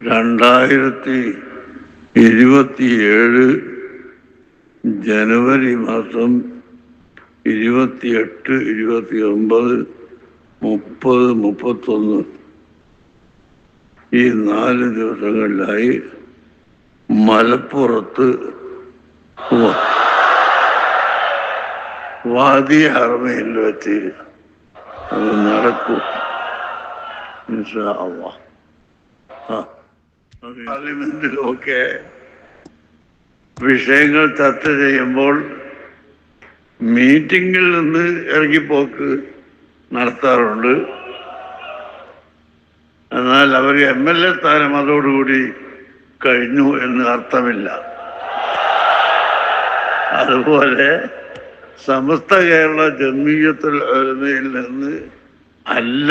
2027 ജനുവരി മാസം 28, 29, 30, 31 ഈ 4 ദിവസങ്ങളിലായി മലപ്പുറത്ത് വാദി ഹറമയിൽ വെച്ച് അത് നടക്കും ഇൻഷാ അല്ലാഹ്. പാർലമെന്റിലൊക്കെ വിഷയങ്ങൾ ചർച്ച ചെയ്യുമ്പോൾ മീറ്റിംഗിൽ നിന്ന് ഇറങ്ങിപ്പോക്ക് നടത്താറുണ്ട്. എന്നാൽ അവർ MLA സ്ഥാനം അതോടുകൂടി കഴിഞ്ഞു എന്ന് അർത്ഥമില്ല. അതുപോലെ സമസ്ത കേരള ജംഇയ്യത്തുൽ ഉലമയിൽ നിന്ന് അല്ല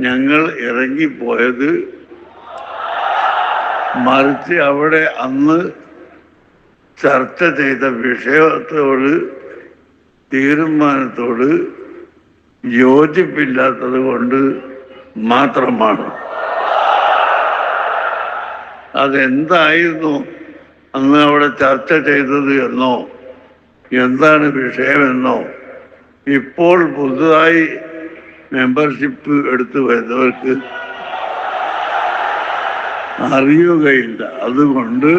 ഞങ്ങൾ ഇറങ്ങിപ്പോയത്, മറിച്ച് അവിടെ അന്ന് ചർച്ച ചെയ്ത വിഷയത്തോട് തീരുമാനത്തോട് യോജിപ്പില്ലാത്തത് കൊണ്ട് മാത്രമാണ്. അതെന്തായിരുന്നു അന്ന് അവിടെ ചർച്ച ചെയ്തത് എന്നോ എന്താണ് വിഷയമെന്നോ ഇപ്പോൾ പുതുതായി മെമ്പർഷിപ്പ് എടുത്തു വരുന്നവർക്ക് അറിയുകയില്ല. അതുകൊണ്ട്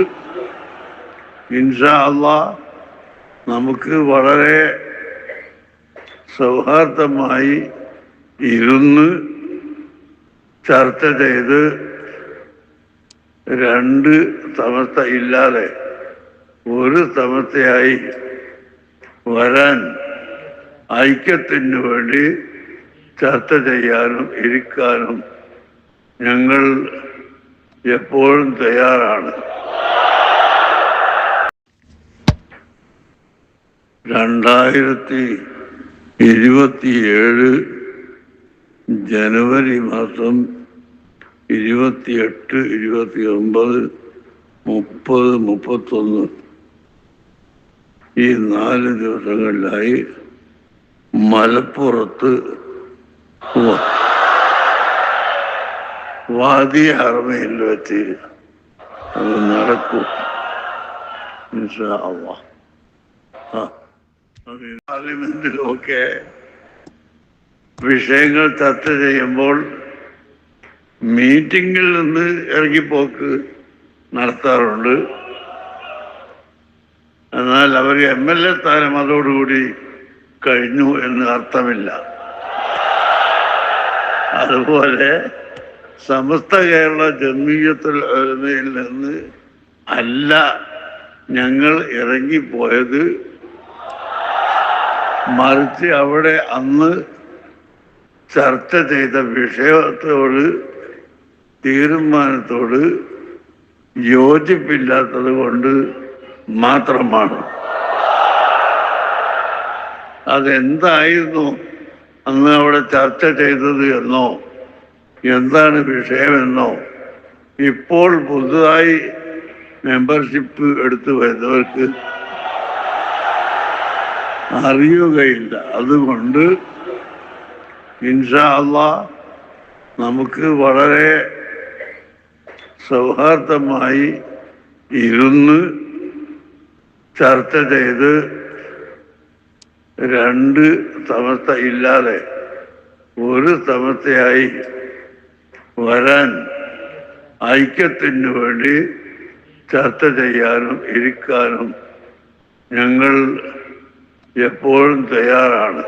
ഇൻഷാ അല്ലാഹ് നമുക്ക് വളരെ സൗഹാർദ്ദമായി ഇരുന്ന് ചർച്ച ചെയ്ത് 2 സമസ്ത ഇല്ലാതെ ഒരു സമസ്തയായി വരാൻ ഐക്യത്തിന് വേണ്ടി ചർച്ച ചെയ്യാനും ഇരിക്കാനും ഞങ്ങൾ എപ്പോഴും തയ്യാറാണ്. 2027 ജനുവരി മാസം 28, 29, 30, 31 ഈ 4 ദിവസങ്ങളിലായി മലപ്പുറത്ത് വാദി ഹറമയിൽ വെച്ച് അത് നടക്കും ഇൻഷാ അല്ലാഹ്. പാർലമെന്റിലൊക്കെ വിഷയങ്ങൾ ചർച്ച ചെയ്യുമ്പോൾ മീറ്റിംഗിൽ നിന്ന് ഇറങ്ങിപ്പോക്ക് നടത്താറുണ്ട്. എന്നാൽ അവർ MLA സ്ഥാനം അതോടുകൂടി കഴിഞ്ഞു എന്ന് അർത്ഥമില്ല. അതുപോലെ സമസ്ത കേരള ജംഇയ്യത്തുൽ ഉലമയിൽ നിന്ന് അല്ല ഞങ്ങൾ ഇറങ്ങിപ്പോയത്, മറിച്ച് അവിടെ അന്ന് ചർച്ച ചെയ്ത വിഷയത്തോട് തീരുമാനത്തോട് യോജിപ്പില്ലാത്തത് കൊണ്ട് മാത്രമാണ്. അതെന്തായിരുന്നു അന്ന് അവിടെ ചർച്ച ചെയ്തത് എന്നോ എന്താണ് വിഷയമെന്നോ ഇപ്പോൾ പുതുതായി മെമ്പർഷിപ്പ് എടുത്തു വരുന്നവർക്ക് അറിയുകയില്ല. അതുകൊണ്ട് ഇൻഷാ അല്ലാഹ് നമുക്ക് വളരെ സൗഹാർദ്ദമായി ഇരുന്ന് ചർച്ച ചെയ്ത് 2 സമസ്ത ഇല്ലാതെ ഒരു സമസ്തയായി വരാൻ ഐക്യത്തിന് വേണ്ടി ചർച്ച ചെയ്യാനും ഇരിക്കാനും ഞങ്ങൾ എപ്പോഴും തയ്യാറാണ്.